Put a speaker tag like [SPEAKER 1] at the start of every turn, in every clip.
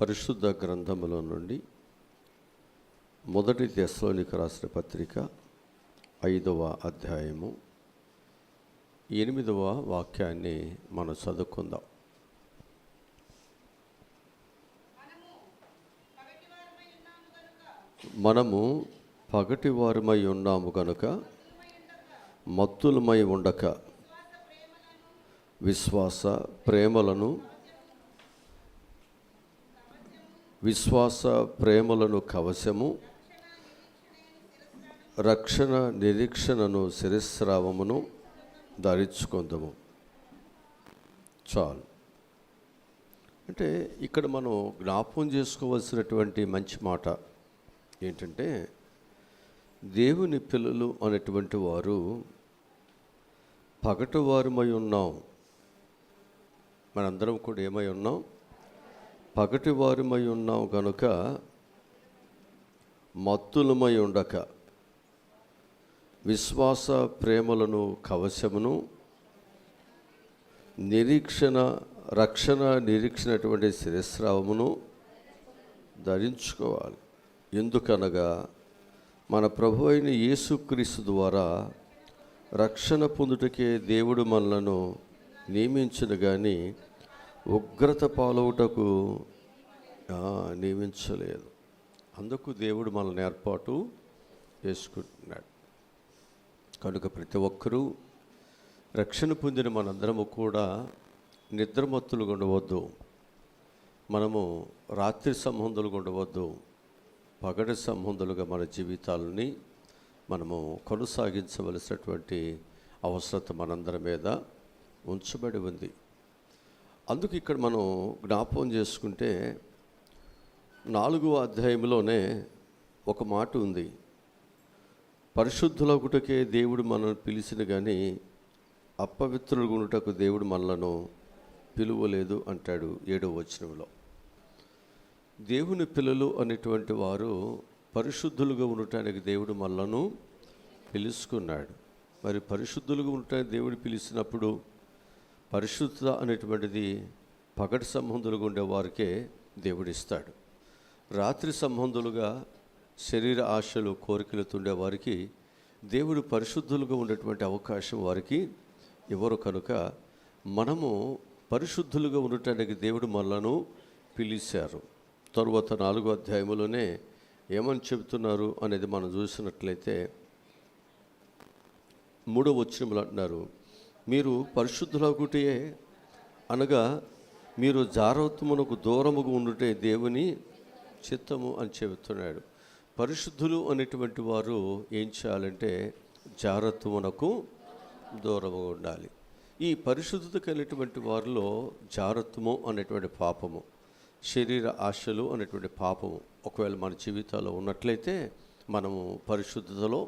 [SPEAKER 1] పరిశుద్ధ గ్రంథములో నుండి మొదటి తెస్సలోనికీయులకు రాసిన పత్రిక 5వ అధ్యాయము 8వ వాక్యాన్ని మనం చదువుకుందాం. మనము పగటివారమై ఉన్నాము గనుక మత్తులమై ఉండక విశ్వాస ప్రేమలను కవచము, రక్షణ నిరీక్షణను శిరస్రావమును ధరించుకుందాము. చాలు. అంటే ఇక్కడ మనం జ్ఞాపకం చేసుకోవాల్సినటువంటి మంచి మాట ఏంటంటే, దేవుని పిల్లలు అనేటువంటి వారు పగటివారమై ఉన్నాం. మనందరం కూడా ఏమై ఉన్నాం? పగటివారమై ఉన్నాం కనుక మత్తులమై ఉండక విశ్వాస ప్రేమలను కవచమును, రక్షణ నిరీక్షణటువంటి శిరస్రావమును ధరించుకోవాలి. ఎందుకనగా మన ప్రభు అయిన యేసుక్రీస్తు ద్వారా రక్షణ పొందుటకే దేవుడు మనలను నియమించను కానీ ఉగ్రత పాలవుటకు నియమించలేదు. అందుకు దేవుడు మనల్ని ఏర్పాటు చేసుకుంటున్నాడు. కనుక ప్రతి ఒక్కరూ రక్షణ పొందిన మనందరము కూడా నిద్రమత్తులుగా ఉండవద్దు. మనము రాత్రి సంబంధులుగా ఉండవద్దు. పగటి సంబంధులుగా మన జీవితాలని మనము కొనసాగించవలసినటువంటి అవసరత మనందరి మీద ఉంచబడి ఉంది. అందుకు ఇక్కడ మనం జ్ఞాపకం చేసుకుంటే 4వ అధ్యాయంలోనే ఒక మాట ఉంది. పరిశుద్ధులగుటకే దేవుడు మనల్ని పిలిచిన కానీ అపవిత్రులుగుటకు దేవుడు మనలను పిలువలేదు అంటాడు 7వ వచనంలో. దేవుని పిల్లలు అనేటువంటి వారు పరిశుద్ధులుగా ఉండటానికి దేవుడు మనలను పిలుచుకున్నాడు. మరి పరిశుద్ధులుగా ఉండటానికి దేవుడు పిలిచినప్పుడు పరిశుద్ధత అనేటువంటిది పగటి సంబంధులుగా ఉండే వారికే దేవుడు ఇస్తాడు. రాత్రి సంబంధులుగా శరీర ఆశలు కోరికలతో ఉండే వారికి దేవుడు పరిశుద్ధులుగా ఉండేటువంటి అవకాశం వారికి ఇవ్వరు. కనుక మనము పరిశుద్ధులుగా ఉండటానికి దేవుడు మనలను పిలిచారు. తరువాత 4వ అధ్యాయంలోనే ఏమని చెబుతున్నారు అనేది మనం చూసినట్లయితే 3వ వచనంలో అంటున్నారు, మీరు పరిశుద్ధులగుటే అనగా మీరు జారత్వమునకు దూరముగా ఉండుటే దేవుని చిత్తము అని చెబుతున్నాడు. పరిశుద్ధులు అనేటువంటి వారు ఏం చేయాలంటే జారత్వమునకు దూరముగా ఉండాలి. ఈ పరిశుద్ధత కలిగినటువంటి వారిలో జారత్వము అనేటువంటి పాపము, శరీర ఆశలు అనేటువంటి పాపము ఒకవేళ మన జీవితాల్లో ఉన్నట్లయితే మనము పరిశుద్ధతలో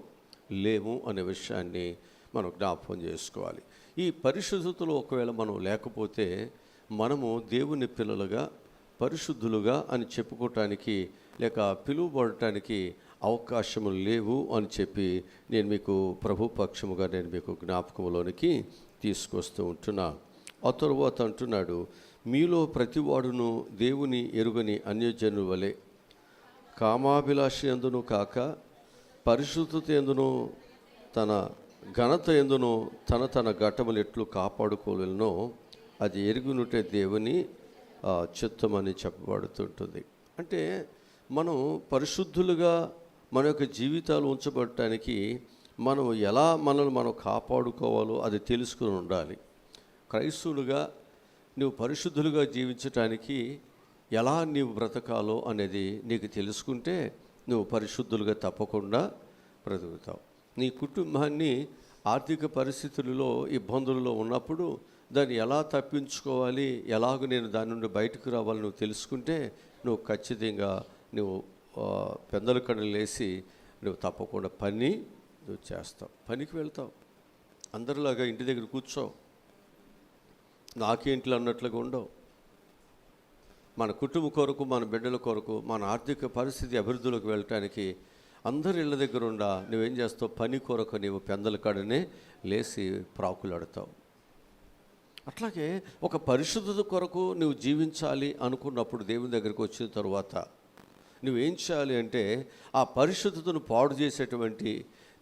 [SPEAKER 1] లేము అనే విషయాన్ని మనం జ్ఞాపకం చేసుకోవాలి. ఈ పరిశుద్ధతలో ఒకవేళ మనం లేకపోతే మనము దేవుని పిల్లలుగా పరిశుద్ధులుగా అని చెప్పుకోవటానికి లేక పిలువబడటానికి అవకాశములు లేవు అని చెప్పి నేను మీకు ప్రభు పక్షముగా నేను మీకు జ్ఞాపకంలోనికి తీసుకొస్తూ ఉంటున్నా. ఆ తరువాత అంటున్నాడు, మీలో ప్రతివాడును దేవుని ఎరుగని అన్యజనుల వలె కామాభిలాష ఎందును కాక పరిశుద్ధత ఎందును తన ఘనత ఎందును తన ఘటములు ఎట్లు కాపాడుకోలేనో అది ఎరుగునుంటే దేవుని చిత్తమని చెప్పబడుతుంటుంది. అంటే మనం పరిశుద్ధులుగా మన యొక్క జీవితాలు ఉంచబడటానికి మనం ఎలా మనల్ని మనం కాపాడుకోవాలో అది తెలుసుకుని ఉండాలి. క్రైస్తవులుగా నువ్వు పరిశుద్ధులుగా జీవించటానికి ఎలా నీవు బ్రతకాలో అనేది నీకు తెలుసుకుంటే నువ్వు పరిశుద్ధులుగా తప్పకుండా బ్రతుకుతావు. నీ కుటుంబాన్ని ఆర్థిక పరిస్థితులలో ఇబ్బందులలో ఉన్నప్పుడు దాన్ని ఎలా తప్పించుకోవాలి, ఎలాగ నేను దాని నుండి బయటకు రావాలి నువ్వు తెలుసుకుంటే నువ్వు ఖచ్చితంగా నువ్వు పెందల కళ్ళు లేసి నువ్వు తప్పకుండా నువ్వు చేస్తావు, పనికి వెళ్తావు. అందరిలాగా ఇంటి దగ్గర కూర్చోవు, నాకేంట్లో అన్నట్లుగా ఉండవు. మన కుటుంబం కొరకు, మన బిడ్డల కొరకు, మన ఆర్థిక పరిస్థితి అభివృద్ధిలోకి వెళ్ళటానికి అందరి ఇళ్ళ దగ్గర ఉండా నువ్వేం చేస్తావు? పని కొరకు నీవు పెందల కాడనే లేచి ప్రాకులాడతావు. అట్లాగే ఒక పరిశుద్ధత కొరకు నువ్వు జీవించాలి అనుకున్నప్పుడు దేవుని దగ్గరికి వచ్చిన తరువాత నువ్వేం చేయాలి అంటే ఆ పరిశుద్ధతను పాడు చేసేటువంటి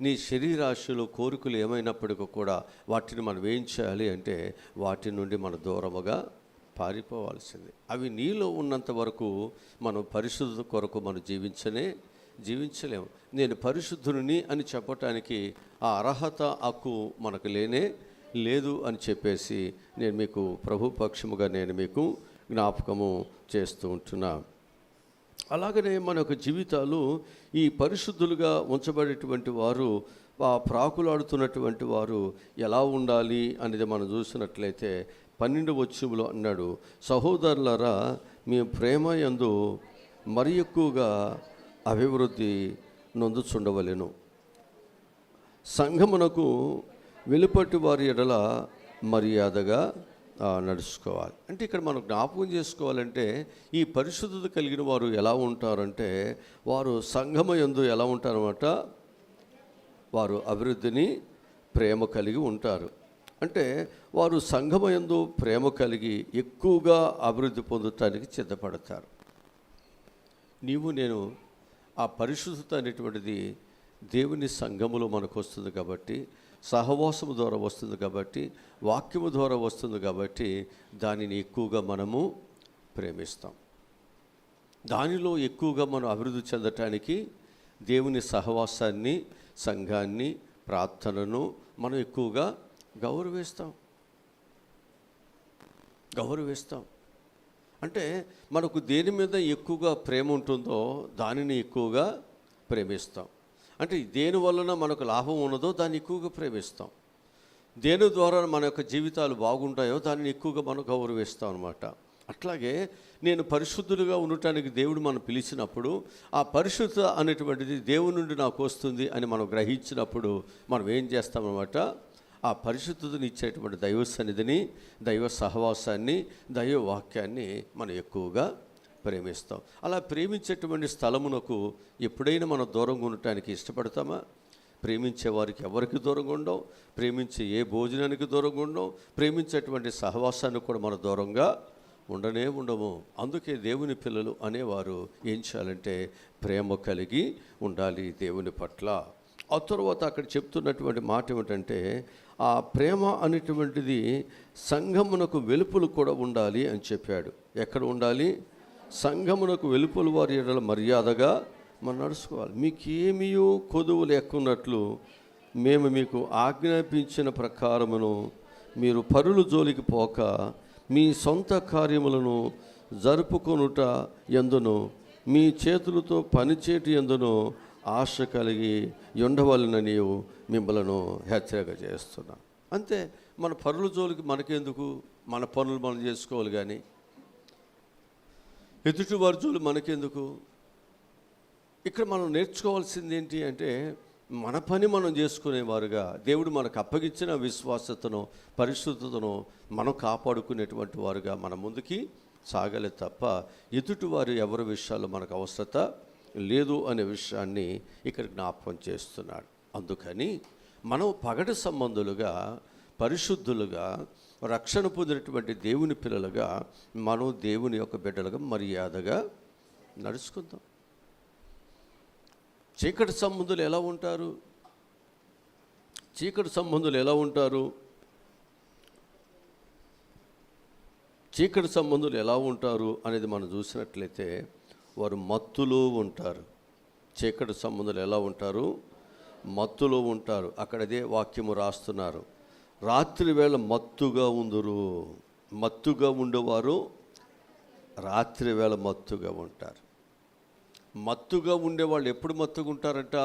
[SPEAKER 1] నీ శరీరాశలు కోరికలు ఏమైనప్పటికీ కూడా వాటిని మనం ఏం చేయాలి అంటే వాటి నుండి మన దూరముగా పారిపోవాల్సింది. అవి నీలో ఉన్నంత వరకు మనం పరిశుద్ధత కొరకు మనం జీవించలేము. నేను పరిశుద్ధుని అని చెప్పటానికి ఆ అర్హత హక్కు మనకు లేదు అని చెప్పేసి నేను మీకు ప్రభు పక్షముగా నేను మీకు జ్ఞాపకము చేస్తూ ఉంటున్నా. అలాగనే మన యొక్క జీవితాలు ఈ పరిశుద్ధులుగా ఉంచబడేటువంటి వారు ప్రాకులాడుతున్నటువంటి వారు ఎలా ఉండాలి అనేది మనం చూసినట్లయితే 12వ వచనంలో అన్నాడు, సహోదరులారా మీ ప్రేమ యందు మరి ఎక్కువగా అభివృద్ధి నొందుచుండవలెను, సంఘమునకు వెలుపటి వారి ఎడల మర్యాదగా నడుచుకోవాలి. అంటే ఇక్కడ మనం జ్ఞాపకం చేసుకోవాలంటే ఈ పరిశుద్ధత కలిగిన వారు ఎలా ఉంటారంటే వారు సంఘము యందు ఎలా ఉంటారన్నమాట, వారు అభివృద్ధిని ప్రేమ కలిగి ఉంటారు. అంటే వారు సంఘము యందు ప్రేమ కలిగి ఎక్కువగా అభివృద్ధి పొందటానికి సిద్ధపడతారు. నీవు నేను ఆ పరిశుద్ధత అనేటువంటిది దేవుని సంఘములో మనకు వస్తుంది కాబట్టి, సహవాసము ద్వారా వస్తుంది కాబట్టి, వాక్యము ద్వారా వస్తుంది కాబట్టి దానిని ఎక్కువగా మనము ప్రేమిస్తాం. దానిలో ఎక్కువగా మనం అభివృద్ధి చెందటానికి దేవుని సహవాసాన్ని, సంఘాన్ని, ప్రార్థనను మనం ఎక్కువగా గౌరవిస్తాం. అంటే మనకు దేని మీద ఎక్కువగా ప్రేమ ఉంటుందో దానిని ఎక్కువగా ప్రేమిస్తాం. అంటే దేని వలన మనకు లాభం ఉన్నదో దాన్ని ఎక్కువగా ప్రేమిస్తాం. దేని ద్వారా మన యొక్క జీవితాలు బాగుంటాయో దానిని ఎక్కువగా మనం గౌరవిస్తాం అన్నమాట. అట్లాగే నేను పరిశుద్ధులుగా ఉండటానికి దేవుడు మనం పిలిచినప్పుడు ఆ పరిశుద్ధత అనేటువంటిది దేవుని నుండి నాకు వస్తుంది అని మనం గ్రహించినప్పుడు మనం ఏం చేస్తామన్నమాట, ఆ పరిశుద్ధతని ఇచ్చేటువంటి దైవ సన్నిధిని, దైవ సహవాసాన్ని, దైవ వాక్యాన్ని మనం ఎక్కువగా ప్రేమిస్తాం. అలా ప్రేమించేటువంటి స్థలమునకు ఎప్పుడైనా మనం దూరంగా ఉండటానికి ఇష్టపడతామా? ప్రేమించే వారికి ఎవరికి దూరంగా ఉండం, ప్రేమించే ఏ భోజనానికి దూరంగా ఉండం, ప్రేమించేటువంటి సహవాసానికి కూడా మనం దూరంగా ఉండము. అందుకే దేవుని పిల్లలు అనేవారు ఏం చేయాలంటే ప్రేమ కలిగి ఉండాలి దేవుని పట్ల. ఆ తర్వాత అక్కడ చెప్తున్నటువంటి మాట ఏమిటంటే ఆ ప్రేమ అనేటువంటిది సంఘమునకు వెలుపలు కూడా ఉండాలి అని చెప్పాడు. ఎక్కడ ఉండాలి? సంఘమునకు వెలుపల వారి ఎడల మర్యాదగా మనం నడుచుకోవాలి. మీకేమీయో కొదువు లేకున్నట్లు మేము మీకు ఆజ్ఞాపించిన ప్రకారమును మీరు పరుల జోలికి పోక మీ సొంత కార్యములను జరుపుకొనుట యందును మీ చేతులతో పనిచేటి యందును ఆశ కలిగి ఉండవలనని మిమ్మలను హెచ్చరిక చేస్తున్నా. అంతే, మన పరుల జోలికి మనకెందుకు? మన పనులు మనం చేసుకోవాలి కానీ ఎదుటి వారి జోలు మనకెందుకు? ఇక్కడ మనం నేర్చుకోవాల్సింది ఏంటి అంటే మన పని మనం చేసుకునేవారుగా దేవుడు మనకు అప్పగించిన విశ్వాసతను, పరిశుద్ధతను మనం కాపాడుకునేటువంటి వారుగా మన ముందుకి సాగలే తప్ప ఎదుటి వారు ఎవరి విషయాల్లో మనకు అవసరత లేదు అనే విషయాన్ని ఇక్కడ జ్ఞాపకం చేస్తున్నాడు. అందుకని మనం పగటి సంబంధులుగా, పరిశుద్ధులుగా, రక్షణ పొందినటువంటి దేవుని పిల్లలుగా మనం దేవుని యొక్క బిడ్డలుగా మర్యాదగా నడుచుకుందాం. చీకటి సంబంధులు ఎలా ఉంటారు? చీకటి సంబంధులు ఎలా ఉంటారు అనేది మనం చూసినట్లయితే వారు మత్తులో ఉంటారు. చీకటి సంబంధులు ఎలా ఉంటారు? మత్తులో ఉంటారు. అక్కడ అదే వాక్యము రాస్తున్నారు, రాత్రి వేళ మత్తుగా ఉందురు. మత్తుగా ఉండేవారు రాత్రి వేళ మత్తుగా ఉంటారు. మత్తుగా ఉండేవాళ్ళు ఎప్పుడు మత్తుగా ఉంటారట?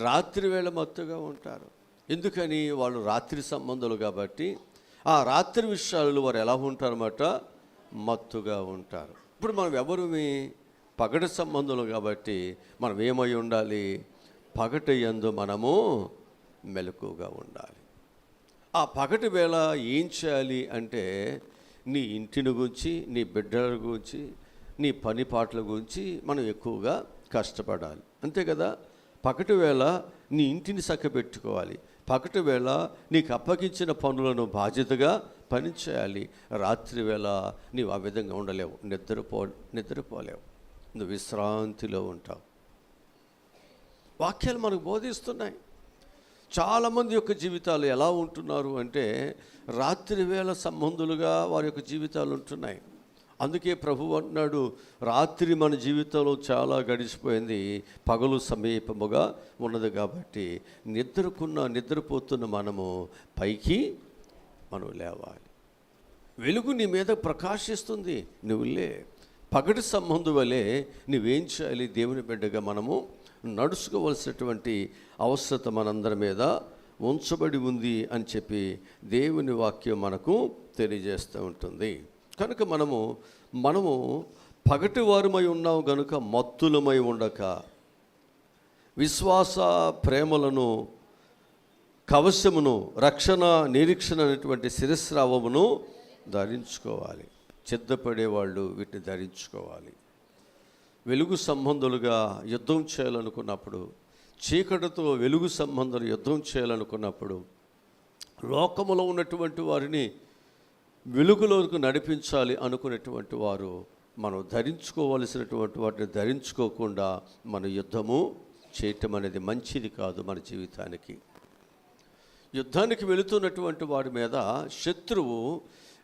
[SPEAKER 1] రాత్రి వేళ మత్తుగా ఉంటారు. ఎందుకని? వాళ్ళు రాత్రి సంబంధాలు కాబట్టి ఆ రాత్రి విషయాలు వారు ఎలా ఉంటారన్నమాట, మత్తుగా ఉంటారు. ఇప్పుడు మనం ఎవరిమి? పగటి సంబంధాలు కాబట్టి మనం ఏమై ఉండాలి? పగటి యందు మనము మెలకుగా ఉండాలి. ఆ పగటి వేళ ఏం చేయాలి అంటే నీ ఇంటిని గురించి, నీ బిడ్డల గురించి, నీ పని పాటల గురించి మనం ఎక్కువగా కష్టపడాలి. అంతే కదా? పగటి వేళ నీ ఇంటిని చక్కబెట్టుకోవాలి. పగటి వేళ నీకు అప్పగించిన పనులను బాధ్యతగా పని చేయాలి. రాత్రి వేళ నీవు ఆ విధంగా ఉండలేవు, నిద్రపోలేవు, నువ్వు విశ్రాంతిలో ఉంటావు. వాక్యాలు మనకు బోధిస్తున్నాయి. చాలామంది యొక్క జీవితాలు ఎలా ఉంటున్నారు అంటే రాత్రి వేళ సంబంధులుగా వారి యొక్క జీవితాలు ఉంటున్నాయి. అందుకే ప్రభువు అంటున్నాడు, రాత్రి మన జీవితంలో చాలా గడిచిపోయింది, పగలు సమీపముగా ఉన్నది కాబట్టి నిద్రపోతున్న మనము పైకి మనం లేవాలి. వెలుగు నీ మీద ప్రకాశిస్తుంది, నువ్వులే పగటి సంబంధు వలె నువ్వేం చేయాలి? దేవుని బిడ్డగా మనము నడుచుకోవలసినటువంటి అవసరత మనందరి మీద ఉంచబడి ఉంది అని చెప్పి దేవుని వాక్యం మనకు తెలియజేస్తూ ఉంటుంది. కనుక మనము పగటి వారమై ఉన్నాం కనుక మత్తులమై ఉండక విశ్వాస ప్రేమలను, కవచమును, రక్షణ నిరీక్షణ అనేటువంటి శిరస్రావమును ధరించుకోవాలి. సిద్ధపడేవాళ్ళు వీటిని ధరించుకోవాలి. వెలుగు సంబంధులుగా యుద్ధం చేయాలనుకున్నప్పుడు, చీకటితో వెలుగు సంబంధాలు యుద్ధం చేయాలనుకున్నప్పుడు, లోకములో ఉన్నటువంటి వారిని వెలుగులోకి నడిపించాలి అనుకునేటువంటి వారు మనం ధరించుకోవలసినటువంటి వాటిని ధరించుకోకుండా మన యుద్ధము చేయటం అనేది మంచిది కాదు. మన జీవితానికి యుద్ధానికి వెళుతున్నటువంటి వారి మీద శత్రువు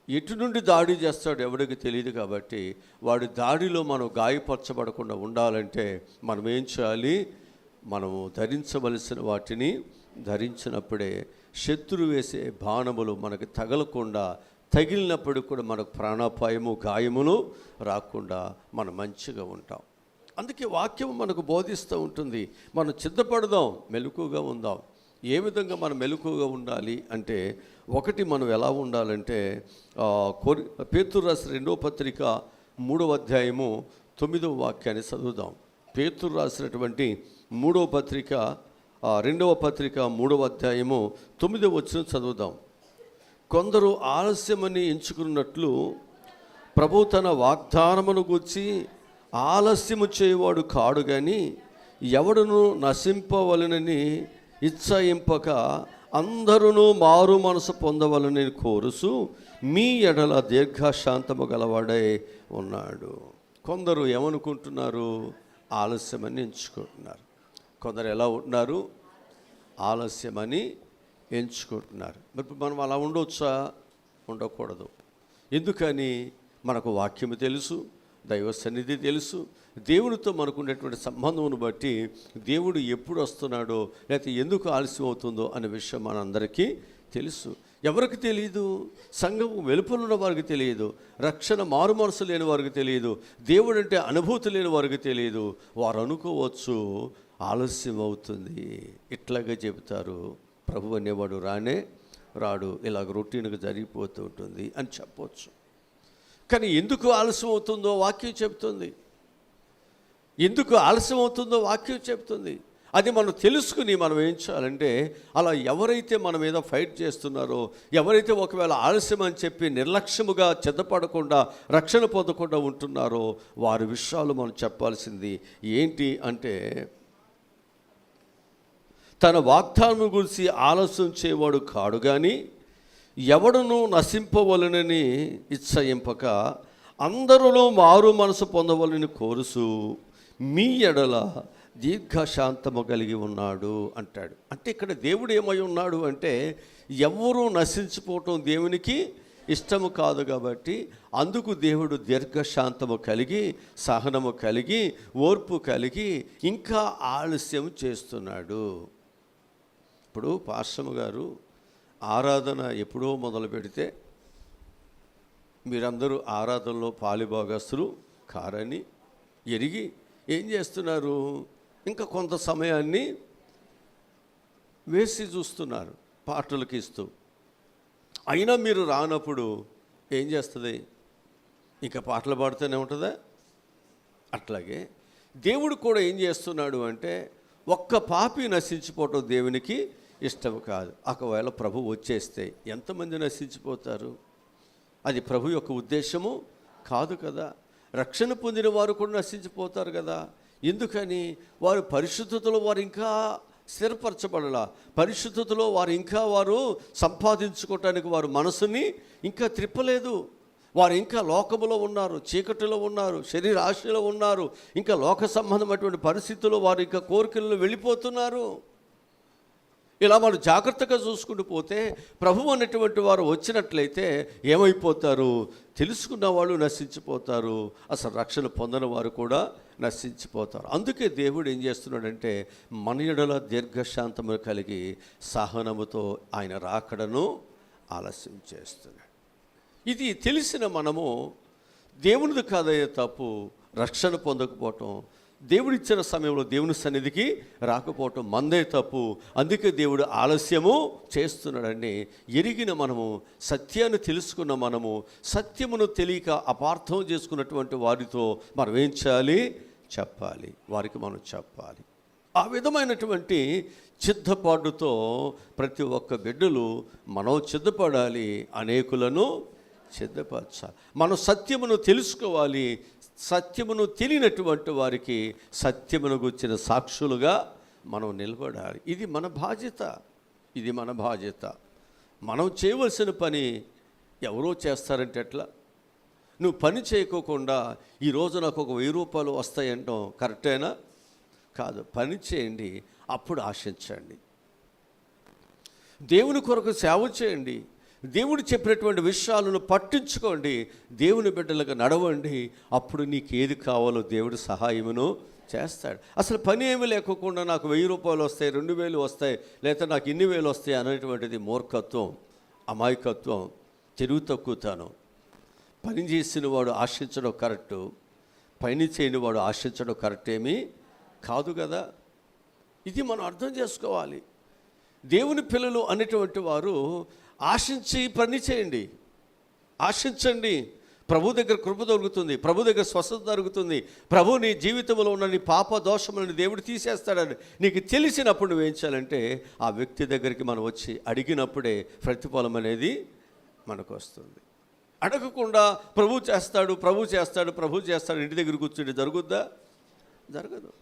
[SPEAKER 1] ఎటు నుండి దాడి చేస్తాడు ఎవరికి తెలియదు. కాబట్టి వాడి దాడిలో మనం గాయపరచబడకుండా ఉండాలంటే మనం ఏం చేయాలి? మనము ధరించవలసిన వాటిని ధరించినప్పుడే శత్రువు వేసే బాణములు మనకు తగలకుండా, తగిలినప్పుడు కూడా మనకు ప్రాణాపాయము, గాయమును రాకుండా మనం మంచిగా ఉంటాం. అందుకే వాక్యం మనకు బోధిస్తూ ఉంటుంది. మనం సిద్ధపడదాం, మెలకుగా ఉందాం. ఏ విధంగా మనం మెలకుగా ఉండాలి అంటే, ఒకటి మనం ఎలా ఉండాలంటే పేతురు రాసిన 2వ పత్రిక 3వ అధ్యాయము 9వ వాక్యాన్ని చదువుదాం. పేతురు రాసినటువంటి 3వ పత్రిక 2వ పత్రిక 3వ అధ్యాయము 9వ వచనం చదువుదాం. కొందరు ఆలస్యమని ఎంచుకున్నట్లు ప్రభు తన వాగ్దానమును గూర్చి ఆలస్యము చేయవాడు కాడు, కానీ ఎవడును నశింపవలనని ఇచ్చయింపక అందరూ మారు మనసు పొందవలని కోరుసు మీ ఎడల దీర్ఘశాంతము గలవాడై ఉన్నాడు. కొందరు ఏమనుకుంటున్నారు? ఆలస్యమని ఎంచుకుంటున్నారు. కొందరు ఎలా ఉంటున్నారు? ఆలస్యమని ఎంచుకుంటున్నారు. మరి మనం అలా ఉండవచ్చా? ఉండకూడదు. ఎందుకని? మనకు వాక్యము తెలుసు, దైవ సన్నిధి తెలుసు, దేవునితో మనకున్నటువంటి సంబంధమును బట్టి దేవుడు ఎప్పుడు వస్తున్నాడో లేకపోతే ఎందుకు ఆలస్యం అవుతుందో అనే విషయం మనందరికీ తెలుసు. ఎవరికి తెలియదు? సంఘం వెలుపలున్న వారికి తెలియదు, రక్షణ మారు మనసు లేని వారికి తెలియదు, దేవుడు అంటే అనుభూతి లేని వారికి తెలియదు. వారు అనుకోవచ్చు ఆలస్యం అవుతుంది, ఇట్లాగే చెబుతారు, ప్రభు అనేవాడు రాడు, ఇలాగ రొటీన్గా జరిగిపోతూ ఉంటుంది అని చెప్పవచ్చు. కానీ ఎందుకు ఆలస్యం అవుతుందో వాక్యం చెప్తుంది. ఎందుకు ఆలస్యం అవుతుందో వాక్యం చెప్తుంది. అది మనం తెలుసుకుని మనం ఏం చేయాలంటే, అలా ఎవరైతే మన మీద ఫైట్ చేస్తున్నారో, ఎవరైతే ఒకవేళ ఆలస్యం అని చెప్పి నిర్లక్ష్యముగా చెద్దపడకుండా, రక్షణ పొందకుండా ఉంటున్నారో వారి విషయాలు మనం చెప్పాల్సింది ఏంటి అంటే, తన వాగ్దానం గురించి ఆలస్యం చేయవాడు కాడు, కానీ ఎవడును నశింపవలనని ఇచ్చయింపక అందరిలో మారు మనసు పొందవలని కోరుసు మీ ఎడల దీర్ఘశాంతము కలిగి ఉన్నాడు అంటాడు. అంటే ఇక్కడ దేవుడు ఏమై ఉన్నాడు అంటే, ఎవరూ నశించిపోవటం దేవునికి ఇష్టము కాదు. కాబట్టి అందుకు దేవుడు దీర్ఘశాంతము కలిగి, సహనము కలిగి, ఓర్పు కలిగి ఇంకా ఆలస్యం చేస్తున్నాడు. ఇప్పుడు పాస్టమ్ గారు ఆరాధన ఎప్పుడో మొదలు పెడితే మీరందరూ ఆరాధనలో పాలిభాగస్తులు కారని ఎరిగి ఏం చేస్తున్నారు? ఇంకా కొంత సమయాన్ని వేసి చూస్తున్నారు పాటలకు ఇస్తూ. అయినా మీరు రానప్పుడు ఏం చేస్తుంది? ఇంకా పాటలు పాడుతూనే ఉంటుందా? అట్లాగే దేవుడు కూడా ఏం చేస్తున్నాడు అంటే, ఒక్క పాపి నశించిపోవటం దేవునికి ఇష్టం కాదు. ఒకవేళ ప్రభు వచ్చేస్తే ఎంతమంది నశించిపోతారు? అది ప్రభు యొక్క ఉద్దేశము కాదు కదా. రక్షణ పొందిన వారు కూడా నశించిపోతారు కదా. ఎందుకని? వారు పరిశుద్ధతలో వారు ఇంకా స్థిరపరచబడలా. పరిశుద్ధతలో వారు సంపాదించుకోవటానికి వారు మనసుని ఇంకా త్రిప్పలేదు. వారు ఇంకా లోకములో ఉన్నారు, చీకటిలో ఉన్నారు, శరీర ఆశలో ఉన్నారు, ఇంకా లోక సంబంధమైనటువంటి పరిస్థితుల్లో వారు ఇంకా కోరికల్లో వెళ్ళిపోతున్నారు. ఇలా మనం జాగ్రత్తగా చూసుకుంటూ పోతే ప్రభువు అనేటువంటి వారు వచ్చినట్లయితే ఏమైపోతారు? తెలుసుకున్న వాళ్ళు నశించిపోతారు, అసలు రక్షణ పొందని వారు కూడా నశించిపోతారు. అందుకే దేవుడు ఏం చేస్తున్నాడంటే మన యెడల దీర్ఘశాంతము కలిగి సహనముతో ఆయన రాకడను ఆలస్యం చేస్తున్నాడు. ఇది తెలిసిన మనము దేవునిది కాదయ్యే తప్పు రక్షణ పొందకపోవటం, దేవుడిచ్చిన సమయంలో దేవుని సన్నిధికి రాకపోవటం మందే తప్పు. అందుకే దేవుడు ఆలస్యము చేస్తున్నాడని ఎరిగిన మనము, సత్యాన్ని తెలుసుకున్న మనము, సత్యమును తెలియక అపార్థం చేసుకున్నటువంటి వారితో మనం ఏం చేయాలి? చెప్పాలి, వారికి మనం చెప్పాలి. ఆ విధమైనటువంటి సిద్ధపాటుతో ప్రతి ఒక్క బిడ్డలు మనం సిద్ధపడాలి, అనేకులను సిద్ధపరచాలి. మనం సత్యమును తెలుసుకోవాలి. సత్యమును తెలియనటువంటి వారికి సత్యమును గుర్చిన సాక్షులుగా మనం నిలబడాలి. ఇది మన బాధ్యత, ఇది మన బాధ్యత. మనం చేయవలసిన పని ఎవరో చేస్తారంటే ఎట్లా? నువ్వు పని చేయకోకుండా ఈరోజు నాకు ఒక 1000 రూపాయలు వస్తాయంటాం కరెక్టేనా? కాదు. పని చేయండి, అప్పుడు ఆశించండి. దేవుని కొరకు సేవ చేయండి, దేవుడు చెప్పినటువంటి విషయాలను పట్టించుకోండి, దేవుని బిడ్డలుగా నడవండి. అప్పుడు నీకు ఏది కావాలో దేవుడు సహాయమును చేస్తాడు. అసలు పని ఏమీ లేకోకుండా నాకు 1000 రూపాయలు వస్తాయి, 2000 వస్తాయి, లేదా నాకు ఇన్ని వేలు వస్తాయి అనేటువంటిది మూర్ఖత్వం, అమాయకత్వం, తెలివి తక్కువతనం. పని చేసిన వాడు ఆశించడం కరెక్టు, పని చేయని వాడు ఆశించడం కరెక్ట్ ఏమీ కాదు కదా. ఇది మనం అర్థం చేసుకోవాలి. దేవుని పిల్లలు అనేటువంటి వారు ఆశించి పని చేయండి, ఆశించండి. ప్రభు దగ్గర కృప దొరుకుతుంది, ప్రభు దగ్గర స్వస్థత దొరుకుతుంది. ప్రభు నీ జీవితంలో ఉన్న నీ పాప దోషములను దేవుడు తీసేస్తాడని నీకు తెలిసినప్పుడు నువ్వేం చేయాలంటే ఆ వ్యక్తి దగ్గరికి మనం వచ్చి అడిగినప్పుడే ప్రతిఫలం అనేది మనకు వస్తుంది. అడగకుండా ప్రభు చేస్తాడు, ప్రభు చేస్తాడు, ప్రభు చేస్తాడు ఇంటి దగ్గర కూర్చుంటే జరుగుద్దా? జరగదు.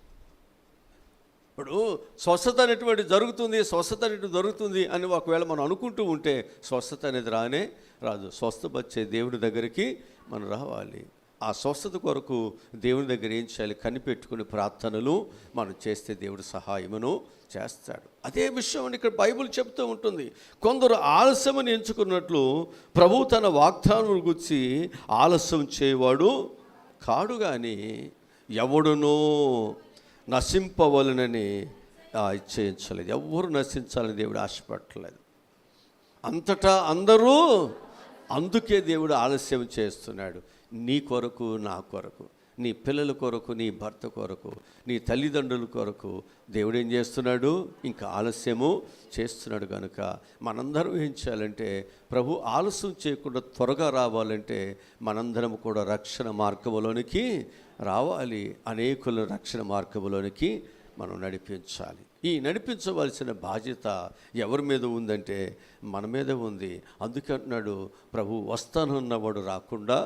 [SPEAKER 1] ఇప్పుడు స్వస్థత అనేటువంటి జరుగుతుంది, స్వస్థత అనేటువంటి దొరుకుతుంది అని ఒకవేళ మనం అనుకుంటూ ఉంటే స్వస్థత అనేది రానే రాదు. స్వస్థపరిచే దేవుడి దగ్గరికి మనం రావాలి. ఆ స్వస్థత కొరకు దేవుని దగ్గర ఏం చేయాలి? కనిపెట్టుకుని ప్రార్థనలు మనం చేస్తే దేవుడు సహాయమును చేస్తాడు. అదే విషయం అని ఇక్కడ బైబిల్ చెప్తూ ఉంటుంది. కొందరు ఆలస్యమని ఎంచుకున్నట్లు ప్రభు తన వాగ్దానం గురించి ఆలస్యం చేయవాడు కాడు, కానీ ఎవడునో నశింపవలనని ఇచ్చేయించలేదు. ఎవరు నశించాలని దేవుడు ఆశపడలేదు. అంతటా అందరూ, అందుకే దేవుడు ఆలస్యం చేస్తున్నాడు. నీ కొరకు, నా కొరకు, నీ పిల్లల కొరకు, నీ భర్త కొరకు, నీ తల్లిదండ్రుల కొరకు దేవుడు ఏం చేస్తున్నాడు? ఇంకా ఆలస్యము చేస్తున్నాడు. కనుక మనందరం ఏం చేయాలంటే ప్రభు ఆలస్యం చేయకుండా త్వరగా రావాలంటే మనందరం కూడా రక్షణ మార్గంలోనికి రావాలి. అనేకుల రక్షణ మార్గంలోనికి మనం నడిపించాలి. ఈ నడిపించవలసిన బాధ్యత ఎవరి మీద ఉందంటే మన మీద ఉంది. అందుకే అంటున్నాడు ప్రభు వస్తానన్నవాడు రాకుండా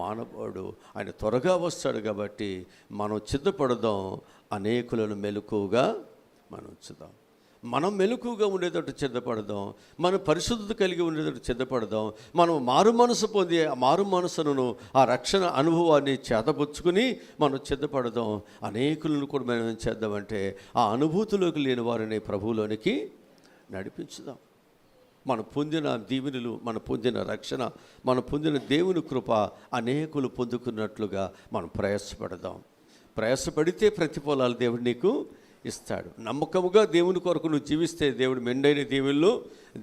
[SPEAKER 1] మానవాడు, ఆయన త్వరగా వస్తాడు. కాబట్టి మనం సిద్ధపడదాం, అనేకులను మెలకువగా మనం ఉంచుదాం. మనం మెలకువగా ఉండేటట్టు సిద్ధపడదాం, మన పరిశుద్ధత కలిగి ఉండేటట్టు సిద్ధపడదాం. మనం మారు మనసు పొంది ఆ మారు మనసును, ఆ రక్షణ అనుభవాన్ని చేతపుచ్చుకుని మనం సిద్ధపడదాం. అనేకులను కూడా మనం ఏం చేద్దామంటే ఆ అనుభూతిలోకి లేని వారిని ప్రభువులోనికి నడిపించుదాం. మనం పొందిన దీవెనలు, మనం పొందిన రక్షణ, మనం పొందిన దేవుని కృప అనేకులు పొందుకున్నట్లుగా మనం ప్రయాసపడదాం. ప్రయాసపడితే ప్రతిఫలాలు దేవుడు నీకు ఇస్తాడు. నమ్మకముగా దేవుని కొరకు నువ్వు జీవిస్తే దేవుడు మెండైన దీవెనలు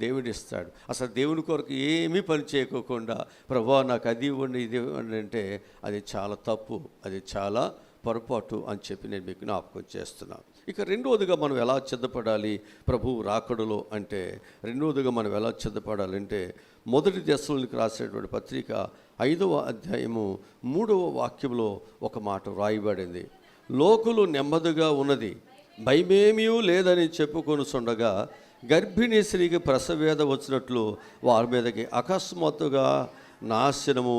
[SPEAKER 1] దేవుడు ఇస్తాడు. అసలు దేవుని కొరకు ఏమీ పని చేయకోకుండా ప్రభువా నాకు అది ఇవ్వండి, ఇది ఇవ్వండి అంటే అది చాలా తప్పు, అది చాలా పొరపాటు అని చెప్పి నేను మీకు జ్ఞాపకం చేస్తున్నాను. ఇక రెండవదిగా మనం ఎలా సిద్ధపడాలి ప్రభువు రాకడలో అంటే, రెండవదిగా మనం ఎలా సిద్ధపడాలంటే 1 దశలోనికి రాసేటువంటి పత్రిక 5వ అధ్యాయము 3వ వాక్యంలో ఒక మాట వ్రాయబడింది. లోకులు నెమ్మదిగా ఉన్నది, భయమేమీ లేదని చెప్పుకొనుచుండగా గర్భిణీ స్త్రీకి ప్రసవేద వచ్చినట్లు వారి మీదకి అకస్మాత్తుగా నాశనము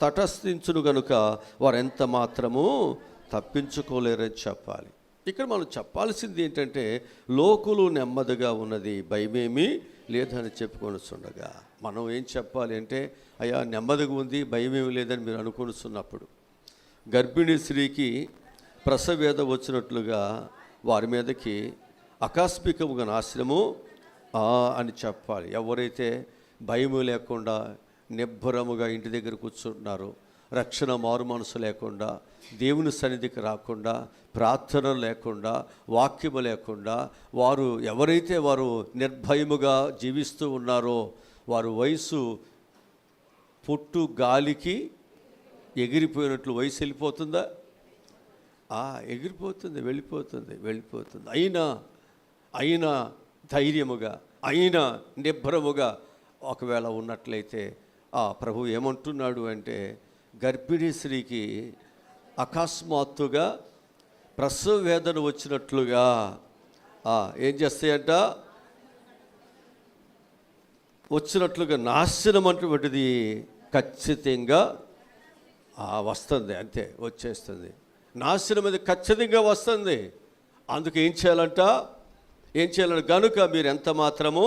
[SPEAKER 1] తటస్థించును గనుక వారు ఎంత మాత్రము తప్పించుకోలేరని చెప్పాలి. ఇక్కడ మనం చెప్పాల్సింది ఏంటంటే, లోకులు నెమ్మదిగా ఉన్నది, భయమేమీ లేదని చెప్పుకొనిస్తుండగా, మనం ఏం చెప్పాలి అంటే, అయ్యా నెమ్మదిగా ఉంది, భయమేమి లేదని మీరు అనుకొనిస్తున్నప్పుడు, గర్భిణీ స్త్రీకి ప్రసవేద వచ్చినట్లుగా వారి మీదకి ఆకస్మికముగా నాశనము అని చెప్పాలి. ఎవరైతే భయము లేకుండా నిబ్బరముగా ఇంటి దగ్గర కూర్చుంటున్నారో, రక్షణ మారు మనసు లేకుండా, దేవుని సన్నిధికి రాకుండా, ప్రార్థన లేకుండా, వాక్యము లేకుండా వారు ఎవరైతే వారు నిర్భయముగా జీవిస్తూ ఉన్నారో, వారు వయసు పొట్టు గాలికి ఎగిరిపోయినట్లు వయసు వెళ్ళిపోతుందా? ఎగిరిపోతుంది, వెళ్ళిపోతుంది. అయినా ధైర్యముగా, అయినా నిబ్బరముగా ఒకవేళ ఉన్నట్లయితే ప్రభు ఏమంటున్నాడు అంటే, గర్భిణీ స్త్రీకి అకస్మాత్తుగా ప్రసవ వేదన వచ్చినట్లుగా ఏం చేస్తాయంట, వచ్చినట్లుగా నాశనం అటువంటిది ఖచ్చితంగా వస్తుంది. అంతే, వచ్చేస్తుంది. నాశనం అది ఖచ్చితంగా వస్తుంది. అందుకు ఏం చేయాలంట గనుక మీరు ఎంత మాత్రమూ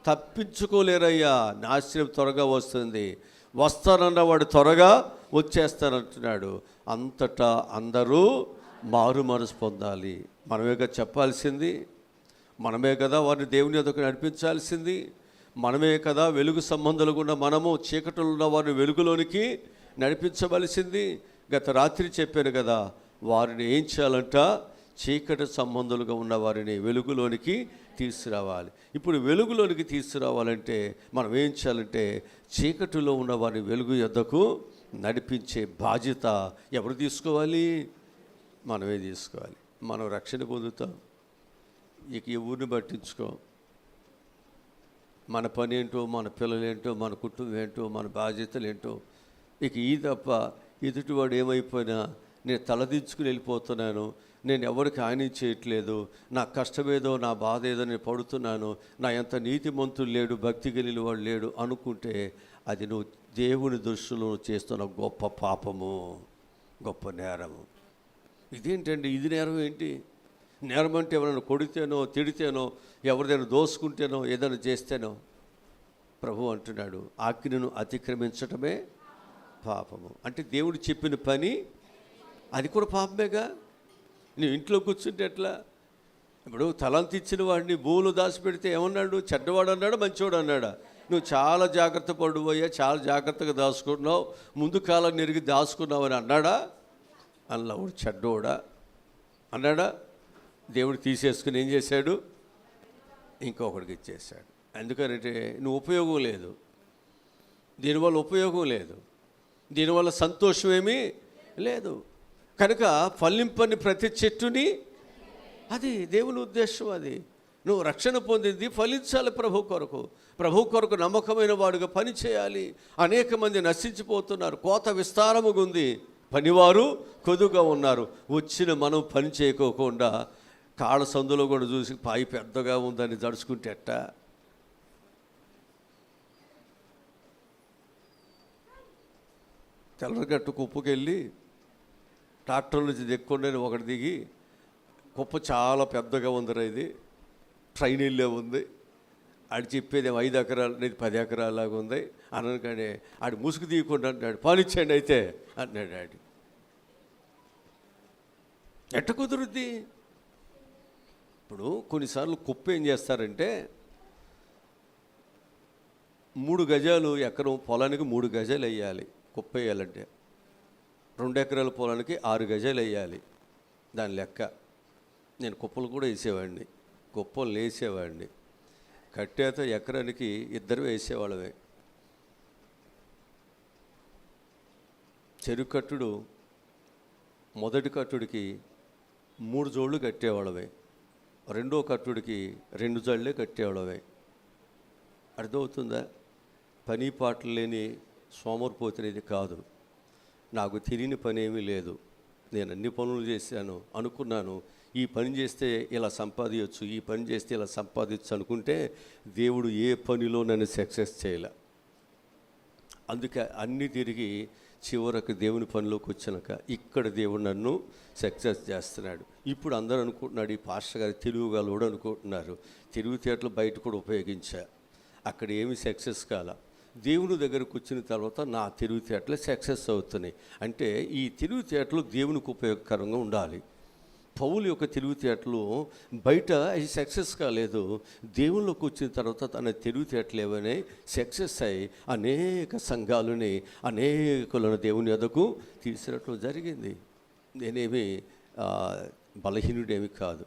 [SPEAKER 1] తప్పించుకోలేరయ్యా. నాశనం త్వరగా వస్తుంది. వస్తానన్నవాడు త్వరగా వచ్చేస్తానంటున్నాడు. అంతటా అందరూ మారు మనసు పొందాలి. మనమే కదా చెప్పాల్సింది, మనమే కదా వారిని దేవుని యొద్దకు నడిపించాల్సింది, మనమే కదా వెలుగు సంబంధాలుగా ఉన్న మనము చీకటిలో ఉన్న వారిని వెలుగులోనికి నడిపించవలసింది. గత రాత్రి చెప్పాను కదా, వారిని ఏం చేయాలంట, చీకటి సంబంధులుగా ఉన్న వారిని వెలుగులోనికి తీసుకురావాలి. ఇప్పుడు వెలుగులోనికి తీసుకురావాలంటే మనం ఏం చేయాలంటే, చీకటిలో ఉన్న వారిని వెలుగు యొద్దకు నడిపించే బాధ్యత ఎవరు తీసుకోవాలి? మనమే తీసుకోవాలి. మనం రక్షణ పొందుతాం. ఇక ఎవరిని పట్టించుకో. మన పని ఏంటో, మన పిల్లలేంటో, మన కుటుంబం ఏంటో, మన బాధ్యతలు ఏంటో, ఇక ఈ తప్ప ఎదుటివాడు ఏమైపోయినా నేను తలదించుకుని వెళ్ళిపోతున్నాను, నేను ఎవరికి హాని చేయట్లేదు, నా కష్టమేదో, నా బాధ ఏదో నేను పడుతున్నాను, నా ఎంత నీతిమంతుడు లేడు, భక్తి కలిగిన వాడు లేడు అనుకుంటే, అది నువ్వు దేవుని దృష్టిలో చేస్తున్న గొప్ప పాపము, గొప్ప నేరము. ఇదేంటండి, ఇది నేరం ఏంటి? నేరం అంటే ఎవరైనా కొడితేనో, తిడితేనో, ఎవరిదైనా దోసుకుంటేనో, ఏదైనా చేస్తేనో. ప్రభు అంటున్నాడు, ఆజ్ఞను అతిక్రమించటమే పాపము. అంటే దేవుడు చెప్పిన పని అది కూడా పాపమేగా. నువ్వు ఇంట్లో కూర్చుంటే ఎట్లా? ఇప్పుడు తలంత ఇచ్చిన వాడిని భూములు దాచిపెడితే ఏమన్నాడు? చెడ్డవాడు అన్నాడా, మంచివాడు అన్నాడా? నువ్వు చాలా జాగ్రత్త పడిపోయా, చాలా జాగ్రత్తగా దాచుకున్నావు, ముందు కాలం నెరిగి దాచుకున్నావు అని అన్నాడా? అన్నవాడు చెడ్డోడా అన్నాడా? దేవుడు తీసేసుకుని ఏం చేశాడు? ఇంకొకడికి ఇచ్చేశాడు. ఎందుకంటే నువ్వు ఉపయోగం లేదు, దీనివల్ల ఉపయోగం లేదు, దీనివల్ల సంతోషం ఏమీ లేదు. కనుక ఫలింపని ప్రతి చెట్టుని, అది దేవుని ఉద్దేశం. అది నువ్వు రక్షణ పొందింది ఫలించాలి ప్రభు కొరకు నమ్మకమైన వాడుగా పని చేయాలి. అనేక మంది నశించిపోతున్నారు, కోత విస్తారముగా ఉంది, పనివారు కొద్దుగా ఉన్నారు. వచ్చిన మనం పని చేయకోకుండా కాళ్ళ సందులో కూడా చూసి పాయి పెద్దగా ఉందని దడుచుకుంటే ఎట్టా? తెల్లగట్టు కుప్పకెళ్ళి ట్రాక్టర్ నుంచి దిక్కుండా ఒకటి దిగి, కుప్ప చాలా పెద్దగా ఉందిరా, ఇది ట్రైన్ వెళ్ళే ఉంది, ఆడు చెప్పేది 5 ఎకరాలు, అనేది 10 ఎకరాలాగా ఉంది అనగానే ఆడు ముసుగు తీయకుండా అంటాడు, పాలిచ్చేయండి అయితే అన్నాడు. ఆడు ఎట్ట కుదురుద్ది? ఇప్పుడు కొన్నిసార్లు కుప్ప ఏం చేస్తారంటే, 3 గజాలు ఎకరం పొలానికి 3 గజాలు వేయాలి. కుప్ప వేయాలంటే 2 ఎకరాల పొలానికి 6 గజాలు వేయాలి. దాని లెక్క. నేను కుప్పలు కూడా వేసేవాడిని, కుప్పలు వేసేవాడిని. కట్టేత ఎకరానికి 2 వేసేవాళ్ళమే. చెరుకు కట్టుడు మొదటి కట్టుడికి 3 జోళ్ళు కట్టేవాళ్ళమే, రెండో కట్టుడికి 2 జోళ్ళే కట్టేవాళ్ళమే. అర్థమవుతుందా? పని పాటలు లేని సోమరిపోతునేది కాదు. నాకు తిరిగిన పని ఏమీ లేదు, నేను అన్ని పనులు చేశాను, అనుకున్నాను ఈ పని చేస్తే ఇలా సంపాదించవచ్చు, ఈ పని చేస్తే ఇలా సంపాదించు అనుకుంటే దేవుడు ఏ పనిలో నన్ను సక్సెస్ చేయలే. అందుకే అన్నీ తిరిగి చివరకు దేవుని పనిలోకి వచ్చినాక ఇక్కడ దేవుడు నన్ను సక్సెస్ చేస్తున్నాడు. ఇప్పుడు అందరూ అనుకుంటున్నాడు, ఈ పాస్టర్ గారు తెలివిగలడు అనుకుంటున్నారు. తెలివితేటలు బయట కూడా ఉపయోగించా, అక్కడ ఏమి సక్సెస్ కాల. దేవుని దగ్గరకు వచ్చిన తర్వాత నా తెలివితేటలే సక్సెస్ అవుతున్నాయి. అంటే ఈ తెలివితేటలు దేవునికి ఉపయోగకరంగా ఉండాలి. పౌలు యొక్క తెలివితేటలు బయట అవి సక్సెస్ కాలేదు, దేవుళ్ళలోకి వచ్చిన తర్వాత తన తెలివితేటలు ఏవనే సక్సెస్ అయ్యి అనేక సంఘాలని అనేకులను దేవుని యొద్దకు తీసుకురావడం జరిగింది. నేనేమి బలహీనుడేమి కాదు.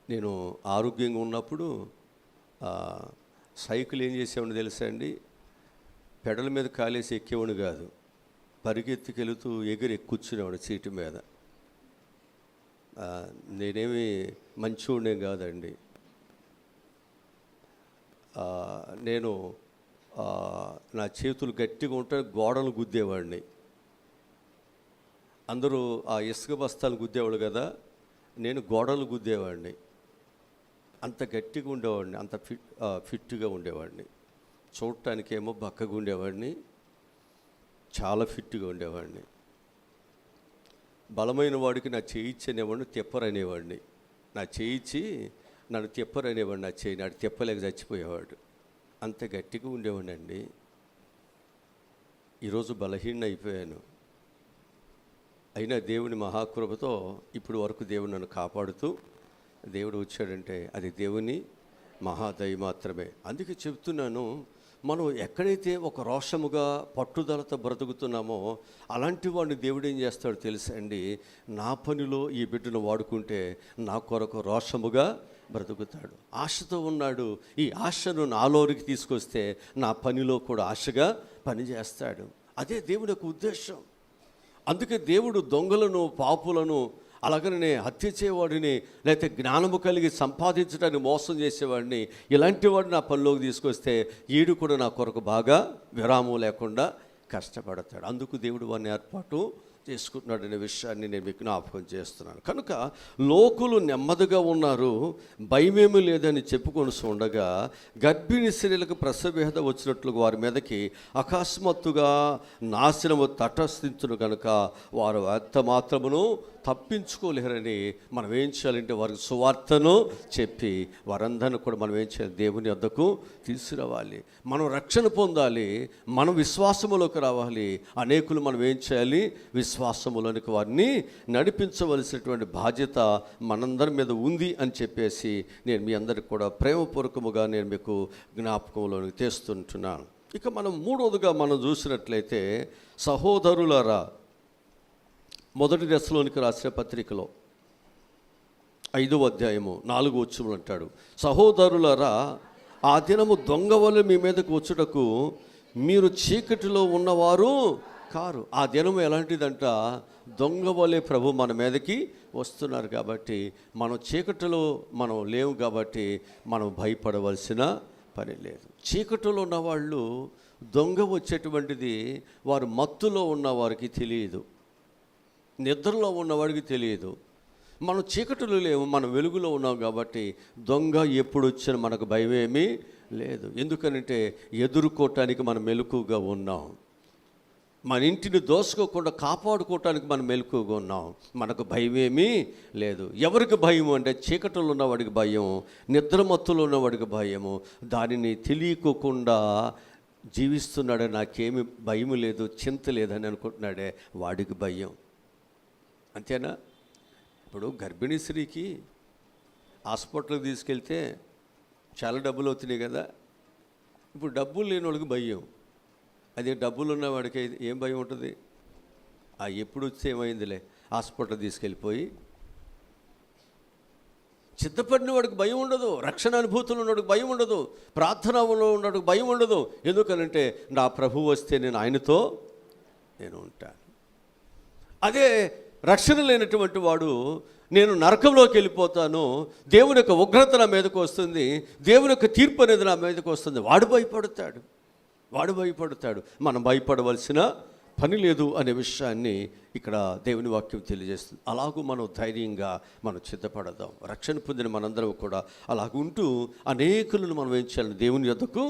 [SPEAKER 1] నేను ఆరోగ్యంగా ఉన్నప్పుడు సైకిల్ ఏం చేసేవాడిని తెలుసా అండి, పెడల మీద కాలేసి ఎక్కేవాడు కాదు, పరిగెత్తుకెళుతూ ఎగిరి కూర్చునేవాడు సీటు మీద. నేనేమి మంచివాడినే కాదండి. నేను నా చేతులు గట్టిగా ఉంటే గోడలు గుద్దేవాడిని. అందరూ ఆ ఇసుక బస్తాలు గుద్దేవాడు కదా, నేను గోడలు గుద్దేవాడిని. అంత గట్టిగా ఉండేవాడిని, అంత ఫిట్గా ఉండేవాడిని. చూడటానికేమో బక్కగా ఉండేవాడిని, చాలా ఫిట్గా ఉండేవాడిని. బలమైన వాడికి నా చేయిచ్చి అనేవాడిని, తెప్పరనేవాడిని. నా చేయిచ్చి నన్ను తెప్పరనేవాడిని. నా చేయి నాడు తెప్పలేక చచ్చిపోయేవాడు. అంత గట్టిగా ఉండేవాడిని అండి. ఈరోజు బలహీన అయిపోయాను. అయినా దేవుని మహాకృపతో ఇప్పుడు వరకు దేవుడు నన్ను కాపాడుతూ దేవుడు వచ్చాడంటే అది దేవుని మహాదయ మాత్రమే. అందుకే చెప్తున్నాను, మనం ఎక్కడైతే ఒక రోషముగా పట్టుదలతో బ్రతుకుతున్నామో అలాంటి వాడిని దేవుడు ఏం చేస్తాడో తెలుసా అండి, నా పనిలో ఈ బిడ్డను వాడుకుంటే నా కొరకు రోషముగా బ్రతుకుతాడు. ఆశతో ఉన్నాడు, ఈ ఆశను నాలోనికి తీసుకొస్తే నా పనిలో కూడా ఆశగా పనిచేస్తాడు. అదే దేవుని యొక్క ఉద్దేశం. అందుకే దేవుడు దొంగలను, పాపులను, అలాగనే హత్య చేయవాడిని, లేకపోతే జ్ఞానము కలిగి సంపాదించడానికి మోసం చేసేవాడిని, ఇలాంటి వాడిని నా పనిలోకి తీసుకొస్తే ఈడు కూడా నా కొరకు బాగా విరామం లేకుండా కష్టపడతాడు. అందుకు దేవుడు వాడిని ఏర్పాటు చేసుకుంటున్నాడు అనే విషయాన్ని నేను మీకు జ్ఞాపకం చేస్తున్నాను. కనుక లోకులు నెమ్మదిగా ఉన్నారు, భయమేమీ లేదని చెప్పుకొని ఉండగా గర్భిణీ స్త్రీలకు ప్రసవవేద వచ్చినట్లు వారి మీదకి అకస్మాత్తుగా నాశనము తటస్థించును కనుక వారు ఎంత మాత్రమును తప్పించుకోలేరని మనం ఏం చేయాలంటే వారికి సువార్తను చెప్పి వారందరినీ కూడా మనం ఏం చేయాలి, దేవుని వద్దకు తీసుకురావాలి. మనం రక్షణ పొందాలి, మనం విశ్వాసములోకి రావాలి. అనేకులు మనం ఏం చేయాలి, విశ్వాసములోనికి వారిని నడిపించవలసినటువంటి బాధ్యత మనందరి మీద ఉంది అని చెప్పేసి నేను మీ అందరికి కూడా ప్రేమపూర్వకముగా నేను మీకు జ్ఞాపకంలోనికి తెస్తుంటున్నాను. ఇక మనం మూడవదిగా మనం చూసినట్లయితే సహోదరులారా, మొదటి దశలోనికి రాసిన పత్రికలో 5వ అధ్యాయము 4వ వచనములు అంటాడు, సహోదరులారా ఆ దినము దొంగ వలె మీ మీదకు వచ్చుటకు మీరు చీకటిలో ఉన్నవారు కారు. ఆ దినము ఎలాంటిదంట, దొంగ వలె ప్రభు మన మీదకి వస్తున్నారు కాబట్టి మనం చీకటిలో మనం లేవు కాబట్టి మనం భయపడవలసిన పని లేదు. చీకటిలో ఉన్నవాళ్ళు దొంగ వచ్చేటువంటిది వారు మత్తులో ఉన్న వారికి తెలియదు, నిద్రలో ఉన్నవాడికి తెలియదు. మనం చీకటిలో లేవు, మనం వెలుగులో ఉన్నాం కాబట్టి దొంగ ఎప్పుడు వచ్చినా మనకు భయమేమీ లేదు. ఎందుకనంటే ఎదుర్కోవటానికి మనం మెలకుగా ఉన్నాం, మన ఇంటిని దోసుకోకుండా కాపాడుకోవటానికి మనం మెలకుగా ఉన్నాం, మనకు భయమేమీ లేదు. ఎవరికి భయం అంటే చీకటిలో ఉన్నవాడికి భయం, నిద్రమత్తులో ఉన్నవాడికి భయము. దానిని తెలియకోకుండా జీవిస్తున్నాడే, నాకేమి భయం లేదు, చింత లేదని అనుకుంటున్నాడే, వాడికి భయం. అంతేనా? ఇప్పుడు గర్భిణీ స్త్రీకి హాస్పిటల్కి తీసుకెళ్తే చాలా డబ్బులు అవుతున్నాయి కదా. ఇప్పుడు డబ్బులు లేని వాడికి భయం, అదే డబ్బులు ఉన్నవాడికి ఏం భయం ఉంటుంది? ఎప్పుడు వచ్చి ఏమైందిలే హాస్పిటల్ తీసుకెళ్ళిపోయి. సిద్ధపడిన వాడికి భయం ఉండదు, రక్షణ అనుభూతులు ఉన్నవాడికి భయం ఉండదు, ప్రార్థనలో ఉన్నవాడికి భయం ఉండదు. ఎందుకనంటే నా ప్రభు వస్తే నేను ఆయనతో నేను ఉంటాను. అదే రక్షణ లేనటువంటి వాడు నేను నరకంలోకి వెళ్ళిపోతాను, దేవుని యొక్క ఉగ్రత నా మీదకు వస్తుంది, దేవుని యొక్క తీర్పు అనేది నా మీదకు వస్తుంది, వాడు భయపడతాడు. మనం భయపడవలసిన పని లేదు అనే విషయాన్ని ఇక్కడ దేవుని వాక్యం తెలియజేస్తుంది. అలాగూ మనం ధైర్యంగా మనం సిద్ధపడదాం. రక్షణ పొందిన మనందరం కూడా అలాగుంటూ అనేకులను మనం ఏం చేయాలి, దేవుని యొద్దకు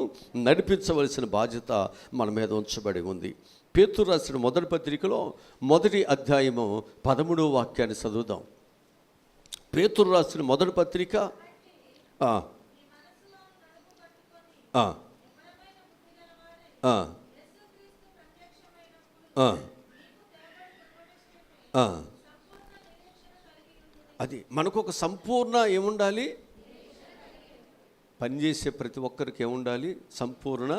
[SPEAKER 1] నడిపించవలసిన బాధ్యత మన మీద ఉంచబడి ఉంది. పేతురు రాసిన మొదటి పత్రికలో 1వ అధ్యాయము 13వ వాక్యాన్ని చదువుదాం. పేతురు రాసిన మొదటి పత్రిక అది మనకు ఒక సంపూర్ణ ఏముండాలి, పనిచేసే ప్రతి ఒక్కరికి ఏముండాలి, సంపూర్ణ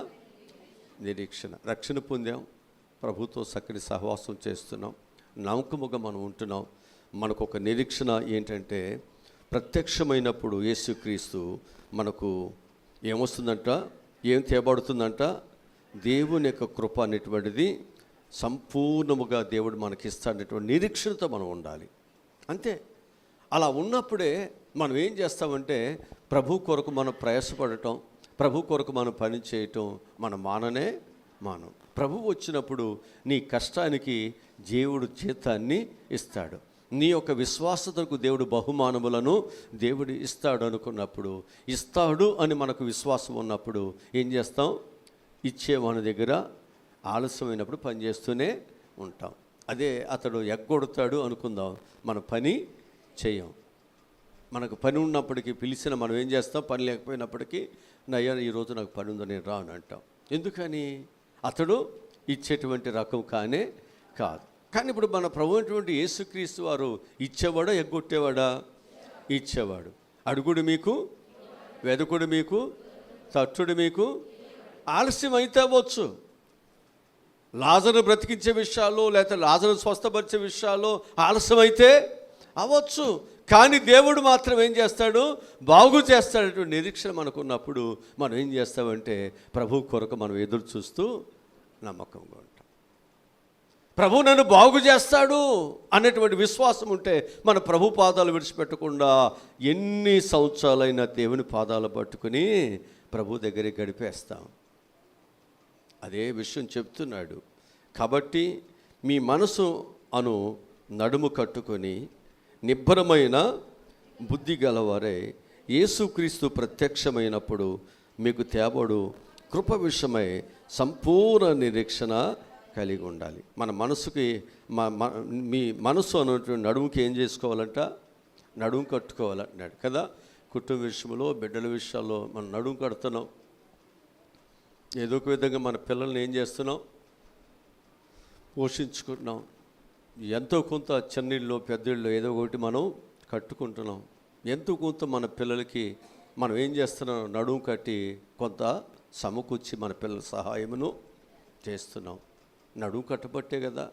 [SPEAKER 1] నిరీక్షణ. రక్షణ పొందాం, ప్రభుతో చక్కని సహవాసం చేస్తున్నాం, నమ్మకముగా మనం ఉంటున్నాం. మనకు ఒక నిరీక్షణ ఏంటంటే ప్రత్యక్షమైనప్పుడు యేసుక్రీస్తు మనకు ఏమొస్తుందంట, ఏం తేబడుతుందంట, దేవుని యొక్క కృప అనేటువంటిది సంపూర్ణముగా దేవుడు మనకి ఇస్తాడనేటువంటి నిరీక్షణతో మనం ఉండాలి. అంతే. అలా ఉన్నప్పుడే మనం ఏం చేస్తామంటే ప్రభు కొరకు మనం ప్రయాసపడటం, ప్రభు కొరకు మనం పని చేయటం మనం మానం. ప్రభు వచ్చినప్పుడు నీ కష్టానికి దేవుడు జీతాన్ని ఇస్తాడు. నీ యొక్క విశ్వాసతకు దేవుడు బహుమానములను దేవుడు ఇస్తాడు అనుకున్నప్పుడు, ఇస్తాడు అని మనకు విశ్వాసం ఉన్నప్పుడు ఏం చేస్తాం, ఇచ్చే మన దగ్గర ఆలస్యమైనప్పుడు పని చేస్తూనే ఉంటాం. అదే అతడు ఎగ్గొడతాడు అనుకుందాం, మన పని చేయం. మనకు పని ఉన్నప్పటికీ పిలిచిన మనం ఏం చేస్తాం, పని లేకపోయినప్పటికీ నయ్యా ఈరోజు నాకు పని ఉందని నేను రాను అంటాం. ఎందుకని, అతడు ఇచ్చేటువంటి రకం కాదు. కానీ ఇప్పుడు మన ప్రభు అయినటువంటి యేసుక్రీస్తు వారు ఇచ్చేవాడా ఎగ్గొట్టేవాడా? ఇచ్చేవాడు. అడుగుడు మీకు, వెదుకుడు మీకు, తట్టుడు మీకు. ఆలస్యం అయితే అవ్వచ్చు, లాజరు బ్రతికించే విషయాల్లో లేకపోతే లాజరు స్వస్థపరిచే విషయాల్లో ఆలస్యం అయితే అవ్వచ్చు, కానీ దేవుడు మాత్రం ఏం చేస్తాడు, బాగు చేస్తాడటువంటి నిరీక్షణ మనకున్నప్పుడు మనం ఏం చేస్తామంటే ప్రభు కొరకు మనం ఎదురు చూస్తూ నమ్మకంగా ఉంటాం. ప్రభు నన్ను బాగు చేస్తాడు అనేటువంటి విశ్వాసం ఉంటే మన ప్రభు పాదాలు విడిచిపెట్టకుండా ఎన్ని సంవత్సరాలైనా దేవుని పాదాలు పట్టుకుని ప్రభు దగ్గరికి గడిపేస్తాం. అదే విషయం చెప్తున్నాడు. కాబట్టి మీ మనసు అను నడుము కట్టుకొని నిబ్బరమైన బుద్ధి గలవారే యేసుక్రీస్తు ప్రత్యక్షమైనప్పుడు మీకు తేబడు కృప విషయమై సంపూర్ణ నిరీక్షణ కలిగి ఉండాలి. మన మనసుకి మీ మనసు అన్నటువంటి నడుముకి ఏం చేసుకోవాలంట, నడుము కట్టుకోవాలంటున్నాడు కదా. కుటుంబ విషయంలో, బిడ్డల విషయాల్లో మనం నడుము కడుతున్నాం. ఏదో ఒక విధంగా మన పిల్లల్ని ఏం చేస్తున్నాం, పోషించుకుంటున్నాం. ఎంతో కొంత చిన్నిళ్ళు పెద్దిళ్ళు ఏదో ఒకటి మనం కట్టుకుంటున్నాం. ఎంతో కొంత మన పిల్లలకి మనం ఏం చేస్తున్నాం, నడుము కట్టి కొంత సమకూర్చి మన పిల్లల సహాయమును చేస్తున్నాం. నడుము కట్టబట్టే కదా.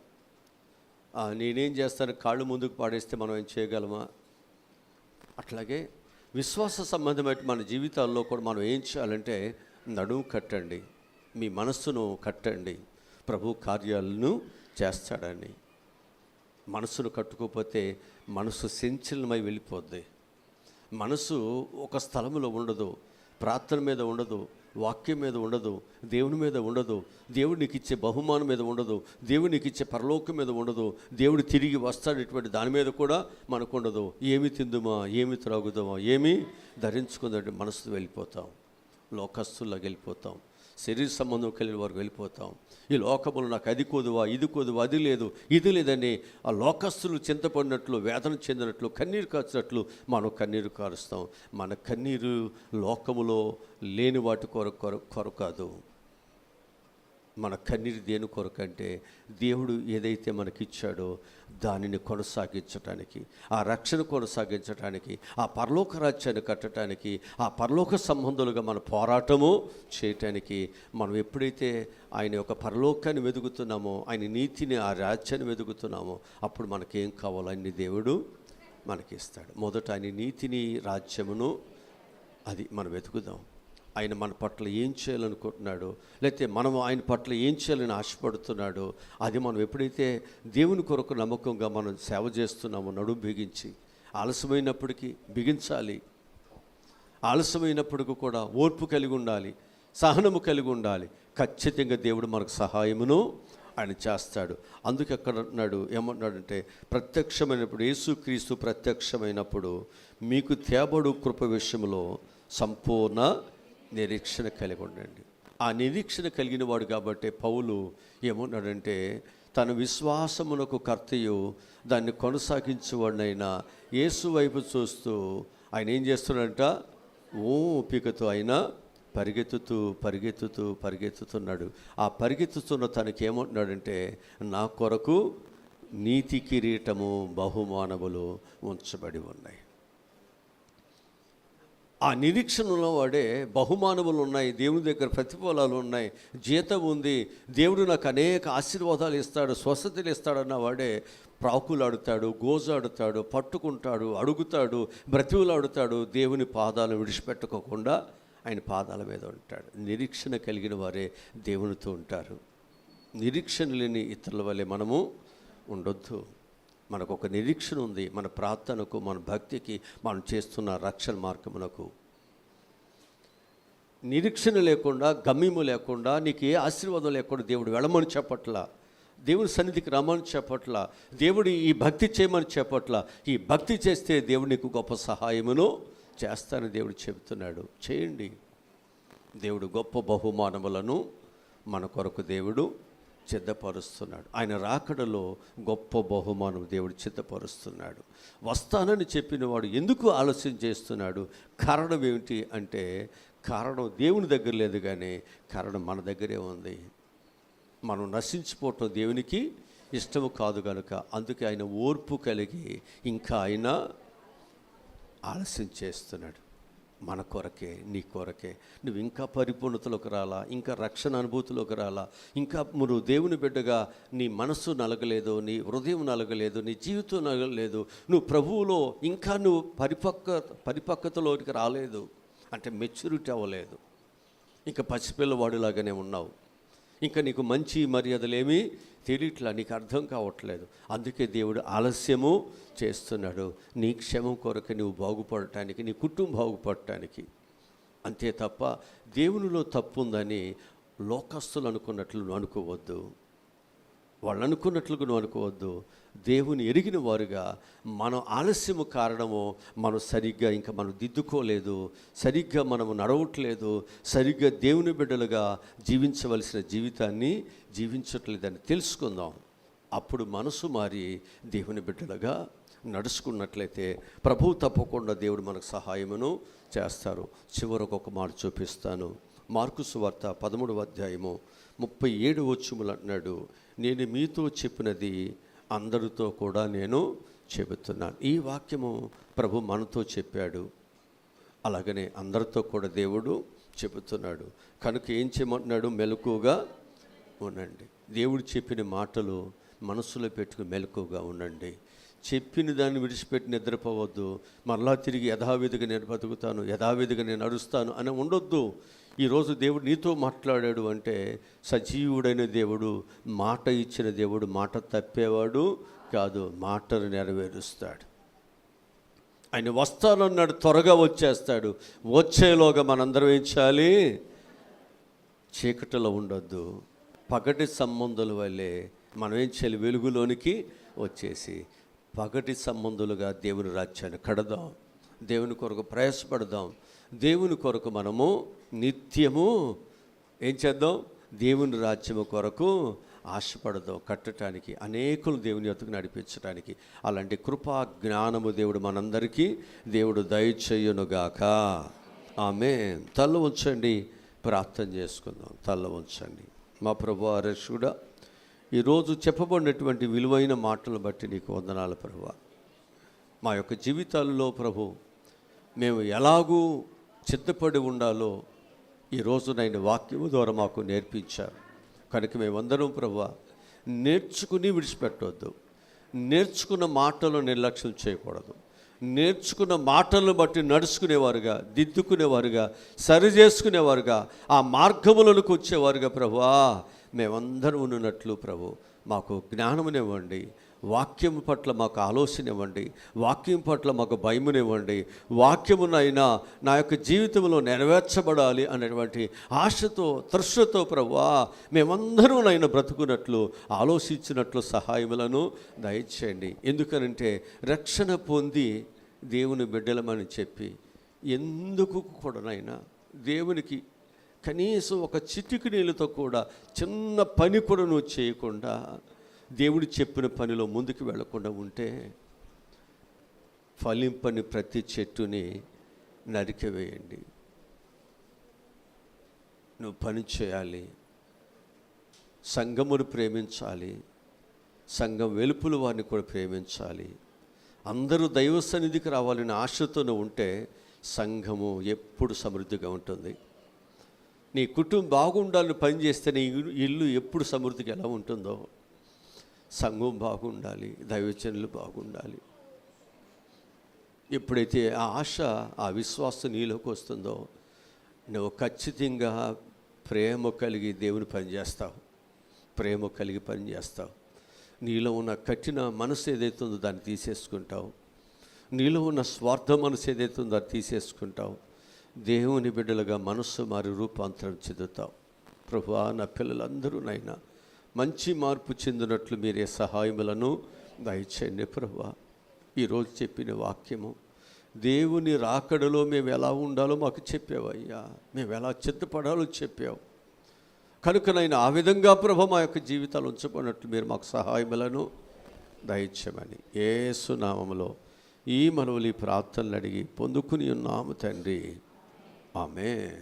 [SPEAKER 1] నేనేం చేస్తాను, కాళ్ళు ముందుకు పాడేస్తే మనం ఏం చేయగలమా? అట్లాగే విశ్వాస సంబంధమైన మన జీవితాల్లో కూడా మనం ఏం చేయాలంటే నడుము కట్టండి, మీ మనస్సును కట్టండి, ప్రభు కార్యాలను చేస్తాడని. మనసును కట్టుకోకపోతే మనసు సంచలనమై వెళ్ళిపోద్ది. మనసు ఒక స్థలంలో ఉండదు, ప్రార్థన మీద ఉండదు, వాక్యం మీద ఉండదు, దేవుని మీద ఉండదు, దేవుడు నీకు ఇచ్చే బహుమానం మీద ఉండదు, దేవుడు నీకు ఇచ్చే పరలోకం మీద ఉండదు, దేవుడు తిరిగి వస్తాడేటువంటి దాని మీద కూడా మనకు ఉండదు. ఏమి తిందుమా, ఏమి త్రాగుదామా, ఏమి ధరించుకుందంటే మనసు వెళ్ళిపోతాం, లోకస్తుల్లాగా వెళ్ళిపోతాం, శరీర సంబంధం కలిగిన వారికి వెళ్ళిపోతాం. ఈ లోకములు నాకు అది కోదువా, ఇది కోదువా, అది లేదు, ఇది లేదని ఆ లోకస్తులు చింతపడినట్లు, వేదన చెందినట్లు, కన్నీరు కాచినట్లు మనం కన్నీరు కారుస్తాం. మన కన్నీరు లోకములో లేని వాటి కొరకు కాదు. మన కన్నీరు దేని కొరకంటే దేవుడు ఏదైతే మనకిచ్చాడో దానిని కొనసాగించటానికి, ఆ రక్షణ కొనసాగించటానికి, ఆ పరలోక రాజ్యాన్ని కట్టడానికి, ఆ పరలోక సంబంధాలుగా మన పోరాటము చేయటానికి. మనం ఎప్పుడైతే ఆయన యొక్క పరలోకాన్ని వెతుకుతున్నామో, ఆయన నీతిని, ఆ రాజ్యాన్ని వెతుకుతున్నామో, అప్పుడు మనకేం కావాలో అన్ని దేవుడు మనకి ఇస్తాడు. మొదట ఆయన నీతిని, రాజ్యమును అది మనం వెతుకుదాం. ఆయన మన పట్ల ఏం చేయాలనుకుంటున్నాడో, లేకపోతే మనం ఆయన పట్ల ఏం చేయాలని ఆశపడుతున్నాడో, అది మనం ఎప్పుడైతే దేవుని కొరకు నమ్మకంగా మనం సేవ చేస్తున్నామో, నడుము బిగించి, ఆలస్యమైనప్పటికీ బిగించాలి. ఆలస్యమైనప్పటికీ కూడా ఓర్పు కలిగి ఉండాలి, సహనము కలిగి ఉండాలి. ఖచ్చితంగా దేవుడు మనకు సహాయమును ఆయన చేస్తాడు. అందుకే అక్కడ అన్నాడు, ఏమన్నాడంటే ప్రత్యక్షమైనప్పుడు, యేసుక్రీస్తు ప్రత్యక్షమైనప్పుడు మీకు తేబడు కృప విషయంలో సంపూర్ణ నిరీక్షణ కలిగి ఉండండి. ఆ నిరీక్షణ కలిగిన వాడు కాబట్టి పౌలు ఏమన్నాడంటే తన విశ్వాసమునకు కర్తయు దాన్ని కొనసాగించేవాడినైనా యేసు వైపు చూస్తూ ఆయన ఏం చేస్తున్నాడంట, ఓపికతో ఆయన పరిగెత్తుతున్నాడు. ఆ పరిగెత్తుతున్న తనకి ఏమంటున్నాడంటే నా కొరకు నీతి కిరీటము బహుమానములు ఉంచబడి ఉన్నాయి. ఆ నిరీక్షణలో వాడే బహుమానములు ఉన్నాయి, దేవుని దగ్గర ప్రతిఫలాలు ఉన్నాయి, జీతం ఉంది, దేవుడు నాకు అనేక ఆశీర్వాదాలు ఇస్తాడు, స్వస్థతలు ఇస్తాడన్న వాడే ప్రాకులాడుతాడు, గోజాడుతాడు, పట్టుకుంటాడు, అడుగుతాడు, బ్రతివులాడుతాడు. దేవుని పాదాలను విడిచిపెట్టుకోకుండా ఆయన పాదాల మీద ఉంటాడు. నిరీక్షణ కలిగిన వారే దేవునితో ఉంటారు. నిరీక్షణ లేని ఇతరుల వల్లే మనము ఉండొద్దు. మనకు ఒక నిరీక్షణ ఉంది, మన ప్రార్థనకు, మన భక్తికి, మనం చేస్తున్న రక్షణ మార్గమునకు. నిరీక్షణ లేకుండా, గమ్యము లేకుండా, నీకు ఏ ఆశీర్వాదం లేకుండా దేవుడు వెళ్ళమని చెప్పట్లా, దేవుని సన్నిధికి రమ్మని చెప్పట్లా, దేవుడు ఈ భక్తి చేయమని చెప్పట్లా. ఈ భక్తి చేస్తే దేవుడు నీకు గొప్ప సహాయమును చేస్తానని దేవుడు చెబుతున్నాడు. చేయండి. దేవుడు గొప్ప బహుమానములను మన కొరకు దేవుడు సిద్ధపరుస్తున్నాడు. ఆయన రాకడలో గొప్ప బహుమానం దేవుడు సిద్ధపరుస్తున్నాడు. వస్తానని చెప్పిన వాడు ఎందుకు ఆలస్యం చేస్తున్నాడు? కారణం ఏమిటి అంటే కారణం దేవుని దగ్గర లేదు, కానీ కారణం మన దగ్గరే ఉంది. మనం నశించిపోవటం దేవునికి ఇష్టము కాదు కనుక అందుకే ఆయన ఓర్పు కలిగి ఇంకా ఆయన ఆలస్యం చేస్తున్నాడు. మన కొరకే, నీ కొరకే. నువ్వు ఇంకా పరిపూర్ణతలోకి రాలా, ఇంకా రక్షణ అనుభూతిలోకి రాలా, ఇంకా నువ్వు దేవుని బిడ్డగా నీ మనస్సు నలగలేదు, నీ హృదయం నలగలేదు, నీ జీవితం నలగలేదు, నువ్వు ప్రభువులో ఇంకా నువ్వు పరిపక్వతలోకి రాలేదు అంటే మెచ్యూరిటీ అవ్వలేదు, ఇంకా పసిపిల్లవాడిలాగానే ఉన్నావు, ఇంకా నీకు మంచి మర్యాదలేమీ తెలియట్లా, నీకు అర్థం కావట్లేదు. అందుకే దేవుడు ఆలస్యము చేస్తున్నాడు. నీ క్షేమం కొరకు నువ్వు బాగుపడటానికి, నీ కుటుంబం బాగుపడటానికి. అంతే తప్ప దేవునిలో తప్పు ఉందని లోకస్తులు అనుకున్నట్లు నువ్వు అనుకోవద్దు, వాళ్ళు అనుకున్నట్లుగా నువ్వు అనుకోవద్దు. దేవుని ఎరిగిన వారుగా మనం ఆలస్యము కారణము మనం సరిగ్గా ఇంకా మనం దిద్దుకోలేదు, సరిగ్గా మనము నడవట్లేదు, సరిగ్గా దేవుని బిడ్డలుగా జీవించవలసిన జీవితాన్ని జీవించట్లేదని తెలుసుకుందాం. అప్పుడు మనసు మారి దేవుని బిడ్డలుగా నడుచుకున్నట్లయితే ప్రభువు తప్పకుండా దేవుడు మనకు సహాయమును చేస్తారు. చివరకు ఒక మాట చూపిస్తాను. మార్కు సువార్త 13వ అధ్యాయము 37వ వచనములు అంటున్నాడు, నేను మీతో చెప్పినది అందరితో కూడా నేను చెబుతున్నాను. ఈ వాక్యము ప్రభు మనతో చెప్పాడు, అలాగనే అందరితో కూడా దేవుడు చెబుతున్నాడు. కనుక ఏం చేయమంటున్నాడు? మెలకుగా ఉండండి. దేవుడు చెప్పిన మాటలు మనసులో పెట్టుకుని మెలకుగా ఉండండి. చెప్పిన దాన్ని విడిచిపెట్టి నిద్రపోవద్దు. మరలా తిరిగి యథావిధిగా నేను బతుకుతాను, యథావిధిగా నేను నడుస్తాను అని ఉండొద్దు. ఈరోజు దేవుడు నీతో మాట్లాడాడు అంటే సజీవుడైన దేవుడు, మాట ఇచ్చిన దేవుడు మాట తప్పేవాడు కాదు, మాటను నెరవేరుస్తాడు. ఆయన వస్తానన్నాడు, త్వరగా వచ్చేస్తాడు. వచ్చేలోగా మనందరం ఏం చేయాలి? చీకటిలో ఉండొద్దు. పగటి సంబంధుల వల్లే మనం ఏం చేయాలి? వెలుగులోనికి వచ్చేసి పగటి సంబంధులుగా దేవుని రాజ్యాన్ని కడదాం, దేవుని కొరకు ప్రయాసపడదాం, దేవుని కొరకు మనము నిత్యము ఏం చేద్దాం? దేవుని రాజ్యము కొరకు ఆశపడదాం, కట్టడానికి, అనేకులు దేవుని యొద్దకు నడిపించడానికి. అలాంటి కృపా జ్ఞానము దేవుడు మనందరికీ దేవుడు దయచేయునుగాక. ఆమేన్. తల్ల ఉంచండి, ప్రార్థన చేసుకుందాం. తల్ల ఉంచండి. మా ప్రభువా, రక్షకుడా, ఈరోజు చెప్పబడినటువంటి విలువైన మాటలు బట్టి నీకు వందనాలు ప్రభువా. మా యొక్క జీవితాలలో ప్రభు మేము ఎలాగూ సిద్ధపడి ఉండాలో ఈరోజు నేను వాక్యము ద్వారా మాకు నేర్పించారు. కనుక మేమందరం ప్రభువా నేర్చుకుని విడిచిపెట్టవద్దు. నేర్చుకున్న మాటలు నిర్లక్ష్యం చేయకూడదు. నేర్చుకున్న మాటలను బట్టి నడుచుకునేవారుగా, దిద్దుకునేవారుగా, సరి చేసుకునేవారుగా, ఆ మార్గములకు వచ్చేవారుగా ప్రభువా మేమందరం ఉన్నట్లు ప్రభు మాకు జ్ఞానమునివ్వండి, వాక్యం పట్ల మాకు ఆలోచన ఇవ్వండి, వాక్యం పట్ల మాకు భయమునివ్వండి. వాక్యమునైనా నా యొక్క జీవితంలో నెరవేర్చబడాలి అనేటువంటి ఆశతో, తృష్ణతో ప్రభువా మేమందరూనైనా బ్రతుకున్నట్లు, ఆలోచించినట్లు సహాయములను దయచేయండి. ఎందుకనంటే రక్షణ పొంది దేవుని బిడ్డలమని చెప్పి ఎందుకు కూడానైనా దేవునికి కనీసం ఒక చిటికి నీళ్ళతో కూడా చిన్న పని కూడా నువ్వు చేయకుండా, దేవుడు చెప్పిన పనిలో ముందుకు వెళ్లకుండా ఉంటే ఫలింపని ప్రతి చెట్టుని నరికివేయండి. నువ్వు పని చేయాలి, సంఘమును ప్రేమించాలి, సంఘం వెలుపుల వారిని కూడా ప్రేమించాలి, అందరూ దైవ సన్నిధికి రావాలని ఆశతో ఉంటే సంఘము ఎప్పుడు సమృద్ధిగా ఉంటుంది. నీ కుటుంబం బాగుండాలని పనిచేస్తే నీ ఇల్లు ఎప్పుడు సమృద్ధిగా ఎలా ఉంటుందో, సంఘం బాగుండాలి, దైవజనులు బాగుండాలి. ఎప్పుడైతే ఆ ఆశ, ఆ విశ్వాసం నీలోకి వస్తుందో నువ్వు ఖచ్చితంగా ప్రేమ కలిగి దేవుని పనిచేస్తావు, ప్రేమ కలిగి పనిచేస్తావు. నీలో ఉన్న కఠిన మనసు ఏదైతే ఉందో దాన్ని తీసేసుకుంటావు, నీలో ఉన్న స్వార్థ మనసు ఏదైతే ఉందో అది తీసేసుకుంటావు. దేవుని బిడ్డలుగా మనస్సు మారి రూపాంతరం చెందుతావు. ప్రభువా నా పిల్లలందరూనైనా మంచి మార్పు చెందినట్లు మీరే సహాయములను దయచేయండి. ప్రభువా ఈరోజు చెప్పిన వాక్యము దేవుని రాకడలో మేము ఎలా ఉండాలో మాకు చెప్పావయ్యా, మేము ఎలా సిద్ధపడాలో చెప్పావు. కనుకనైనా ఆ విధంగా ప్రభు మా యొక్క జీవితాలు ఉంచుకున్నట్లు మీరు మాకు సహాయములను దయచేయమని యేసు నామములో ఈ మనవులు ఈ ప్రార్థనలు అడిగి పొందుకుని ఉన్నాము తండ్రి. ఆమేన్.